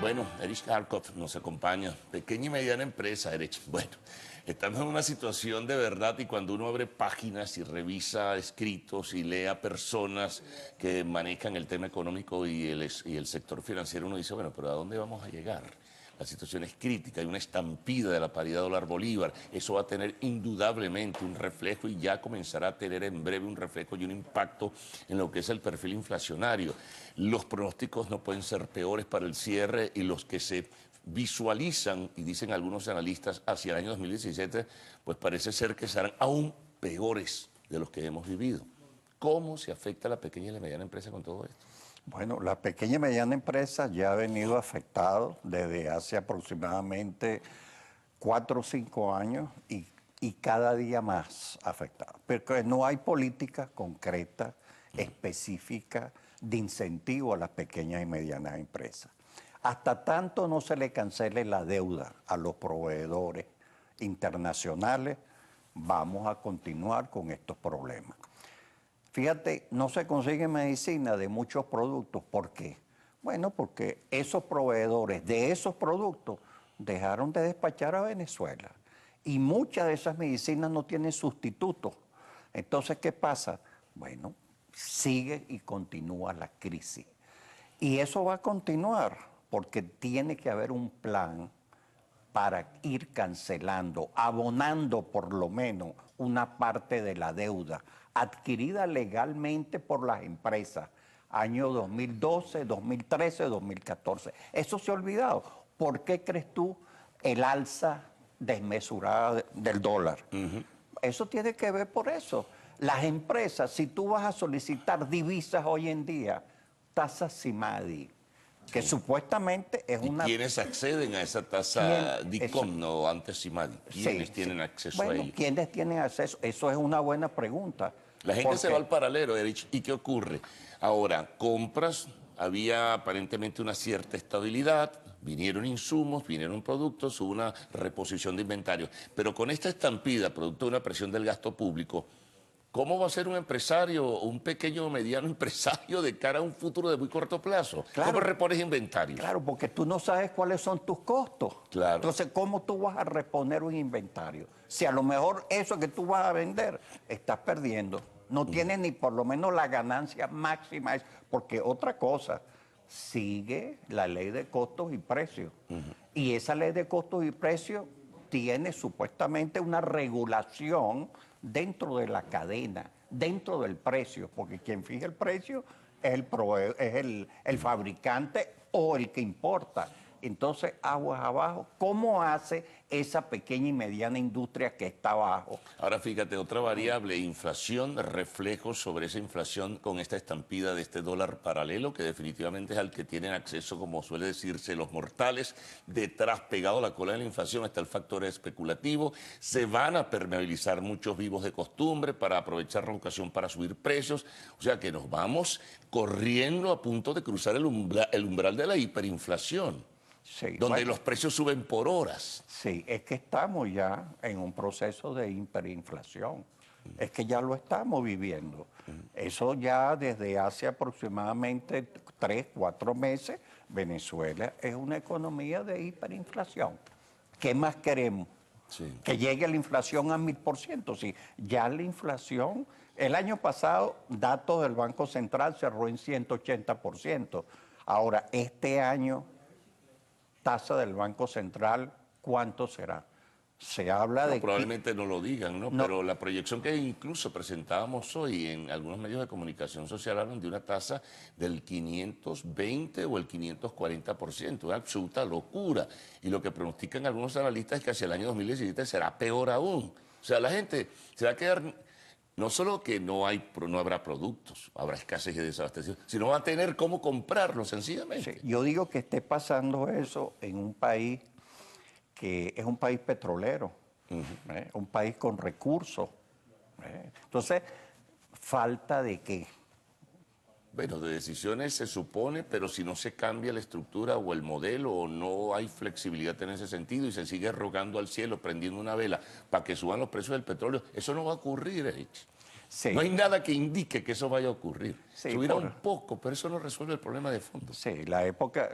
Bueno, Erich Kharkov nos acompaña. Pequeña y mediana empresa, Erich. Bueno, estamos en una situación de verdad y cuando uno abre páginas y revisa escritos y lee a personas que manejan el tema económico y el sector financiero, uno dice, bueno, pero ¿a dónde vamos a llegar? La situación es crítica, hay una estampida de la paridad dólar-bolívar. Eso va a tener indudablemente un reflejo y ya comenzará a tener en breve un reflejo y un impacto en lo que es el perfil inflacionario. Los pronósticos no pueden ser peores para el cierre y los que se visualizan, y dicen algunos analistas, hacia el año 2017, pues parece ser que serán aún peores de los que hemos vivido. ¿Cómo se afecta a la pequeña y la mediana empresa con todo esto? Bueno, la pequeña y mediana empresa ya ha venido afectado desde hace aproximadamente 4 o 5 años y cada día más afectado. Pero no hay política concreta, específica, de incentivo a las pequeñas y medianas empresas. Hasta tanto no se le cancele la deuda a los proveedores internacionales, vamos a continuar con estos problemas. Fíjate, no se consigue medicina de muchos productos. ¿Por qué? Bueno, porque esos proveedores de esos productos dejaron de despachar a Venezuela. Y muchas de esas medicinas no tienen sustitutos. Entonces, ¿qué pasa? Bueno, sigue y continúa la crisis. Y eso va a continuar porque tiene que haber un plan para ir cancelando, abonando por lo menos una parte de la deuda adquirida legalmente por las empresas, año 2012, 2013, 2014. Eso se ha olvidado. ¿Por qué crees tú el alza desmesurada del dólar? Eso tiene que ver por eso. Las empresas, si tú vas a solicitar divisas hoy en día, tasa CIMADI, que supuestamente es ¿Y una... quiénes acceden a esa tasa DICOM, no antes CIMADI? ¿Quiénes tienen acceso a ello? ¿Quiénes tienen acceso? Eso es una buena pregunta. La gente se va al paralelo, Erich. ¿Y qué ocurre? Ahora, compras, había aparentemente una cierta estabilidad, vinieron insumos, vinieron productos, hubo una reposición de inventario. Pero con esta estampida, producto de una presión del gasto público, ¿cómo va a ser un empresario, un pequeño o mediano empresario de cara a un futuro de muy corto plazo? Claro, ¿Cómo repones inventarios? Claro, porque tú no sabes cuáles son tus costos. Claro. Entonces, ¿cómo tú vas a reponer un inventario? Si a lo mejor eso que tú vas a vender, estás perdiendo. No tienes ni por lo menos la ganancia máxima. Porque otra cosa, sigue la ley de costos y precios. Y esa ley de costos y precios tiene supuestamente una regulación dentro de la cadena, dentro del precio, porque quien fija el precio es el proveedor, es el fabricante o el que importa. Entonces, aguas abajo, ¿cómo hace esa pequeña y mediana industria que está abajo? Ahora fíjate, otra variable, inflación, reflejos sobre esa inflación con esta estampida de este dólar paralelo, que definitivamente es al que tienen acceso, como suele decirse, los mortales. Detrás, pegado a la cola de la inflación, está el factor especulativo. Se van a permeabilizar muchos vivos de costumbre para aprovechar la ocasión para subir precios. O sea que nos vamos corriendo a punto de cruzar el umbral de la hiperinflación. Sí, donde los precios suben por horas. Sí, es que estamos ya en un proceso de hiperinflación. Es que ya lo estamos viviendo. Eso ya desde hace aproximadamente 3, 4 meses, Venezuela es una economía de hiperinflación. ¿Qué más queremos? Sí. Que llegue la inflación a 1000%. Sí, ya la inflación, el año pasado, datos del Banco Central cerró en 180%. Ahora, este año, tasa del Banco Central, ¿cuánto será? Se habla de... Probablemente no lo digan, ¿no? Pero la proyección que incluso presentábamos hoy en algunos medios de comunicación social hablan de una tasa del 520 o el 540%, una absoluta locura. Y lo que pronostican algunos analistas es que hacia el año 2017 será peor aún. O sea, la gente se va a quedar... No solo que no habrá productos, habrá escasez y desabastecimiento, sino va a tener cómo comprarlos sencillamente. Sí, yo digo que esté pasando eso en un país que es un país petrolero, un país con recursos. Entonces, ¿falta de qué? Bueno, de decisiones se supone, pero si no se cambia la estructura o el modelo o no hay flexibilidad en ese sentido y se sigue rogando al cielo, prendiendo una vela para que suban los precios del petróleo, eso no va a ocurrir, Erich. Sí. No hay nada que indique que eso vaya a ocurrir. Sí, Subirá un poco, pero eso no resuelve el problema de fondo. Sí, la época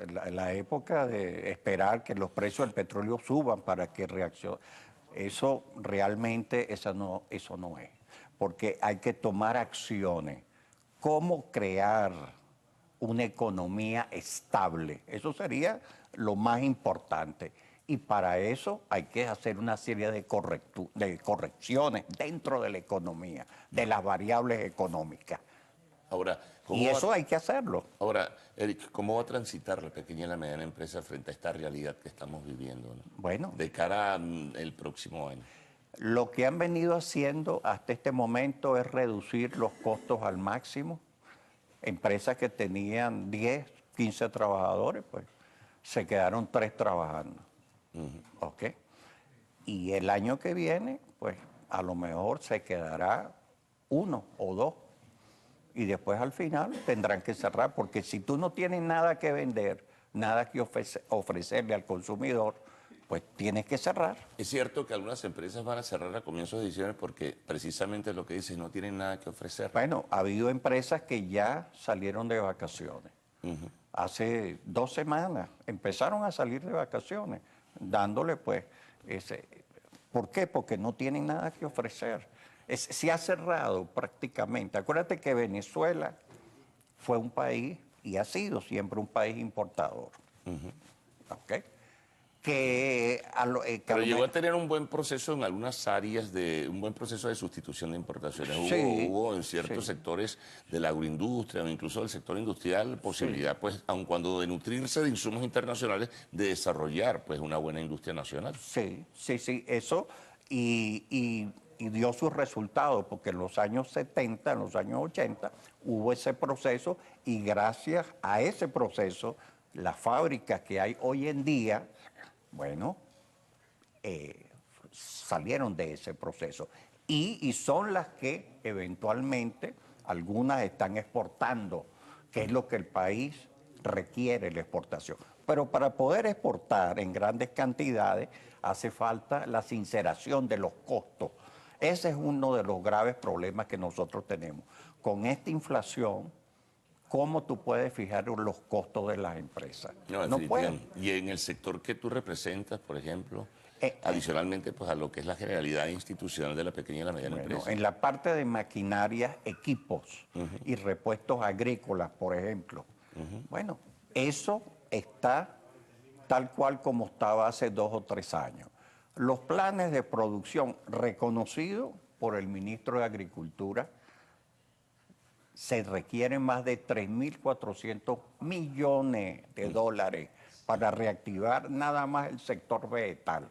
de esperar que los precios del petróleo suban para que reaccione, eso realmente eso no es, porque hay que tomar acciones. ¿Cómo crear una economía estable? Eso sería lo más importante. Y para eso hay que hacer una serie de correcciones dentro de la economía, de las variables económicas. Ahora, Y eso hay que hacerlo. Ahora, Eric, ¿cómo va a transitar la pequeña y la mediana empresa frente a esta realidad que estamos viviendo, ¿no? Bueno, De cara al próximo año? lo que han venido haciendo hasta este momento es reducir los costos al máximo. Empresas que tenían 10, 15 trabajadores, pues se quedaron 3 trabajando. ¿Ok? Y el año que viene, pues a lo mejor se quedará 1 o 2. Y después al final tendrán que cerrar, porque si tú no tienes nada que vender, nada que ofrecerle al consumidor, pues tienes que cerrar. Es cierto que algunas empresas van a cerrar a comienzos de diciembre porque precisamente lo que dices, no tienen nada que ofrecer. Bueno, ha habido empresas que ya salieron de vacaciones. Hace 2 semanas empezaron a salir de vacaciones, dándole pues ese... ¿Por qué? Porque no tienen nada que ofrecer. Se ha cerrado prácticamente. Acuérdate que Venezuela fue un país y ha sido siempre un país importador. ¿Ok? Pero llegó a tener un buen proceso en algunas áreas, un buen proceso de sustitución de importaciones. Sí, Hubo en ciertos sectores de la agroindustria o incluso del sector industrial posibilidad, pues, aun cuando de nutrirse de insumos internacionales, de desarrollar pues una buena industria nacional. Sí, eso y dio sus resultados, porque en los años 70, en los años 80, hubo ese proceso y gracias a ese proceso, las fábricas que hay hoy en día, bueno, salieron de ese proceso. Y son las que eventualmente algunas están exportando, que es lo que el país requiere, la exportación. Pero para poder exportar en grandes cantidades hace falta la sinceración de los costos. Ese es uno de los graves problemas que nosotros tenemos. Con esta inflación, ¿cómo tú puedes fijar los costos de las empresas? No pueden. Y en el sector que tú representas, por ejemplo, adicionalmente pues a lo que es la generalidad institucional de la pequeña y la mediana empresa. En la parte de maquinarias, equipos y repuestos agrícolas, por ejemplo. Bueno, eso está tal cual como estaba hace 2 o 3 años. Los planes de producción reconocidos por el ministro de Agricultura, se requieren más de 3.400 millones de dólares para reactivar nada más el sector vegetal.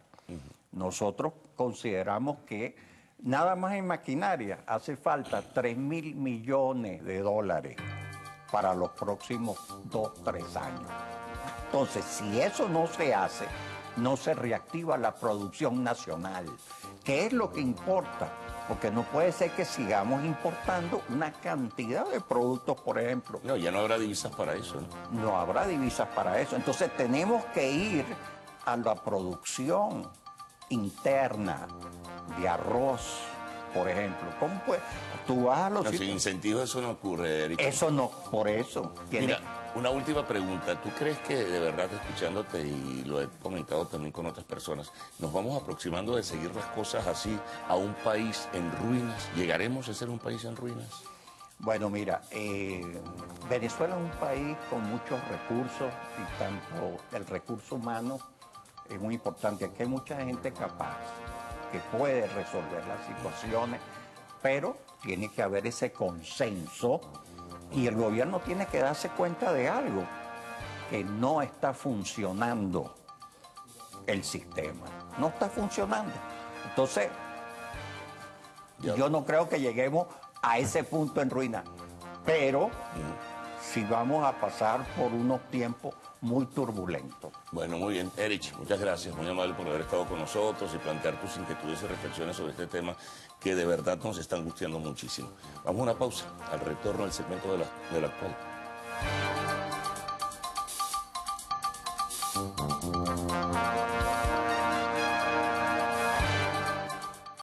Nosotros consideramos que nada más en maquinaria hace falta 3.000 millones de dólares para los próximos 2 o 3 años. Entonces, si eso no se hace, no se reactiva la producción nacional, que es lo que importa. Porque no puede ser que sigamos importando una cantidad de productos, por ejemplo. No, ya no habrá divisas para eso. No habrá divisas para eso. Entonces tenemos que ir a la producción interna de arroz, por ejemplo. ¿Cómo puede? Tú vas a los sitios. Sin incentivos eso no ocurre, Eric. Eso no, por eso. Mira, una última pregunta. ¿Tú crees que de verdad, escuchándote, y lo he comentado también con otras personas, nos vamos aproximando de seguir las cosas así a un país en ruinas? ¿Llegaremos a ser un país en ruinas? Bueno, mira, Venezuela es un país con muchos recursos y tanto el recurso humano es muy importante. Aquí hay mucha gente capaz que puede resolver las situaciones, pero tiene que haber ese consenso. Y el gobierno tiene que darse cuenta de algo, que no está funcionando el sistema. No está funcionando. Entonces, yo no creo que lleguemos a ese punto en ruina. Pero sí vamos a pasar por unos tiempos muy turbulentos. Bueno, muy bien. Erich, muchas gracias. Muy amable por haber estado con nosotros y plantear tus inquietudes y reflexiones sobre este tema que de verdad nos está angustiando muchísimo. Vamos a una pausa. Al retorno del segmento de la actual.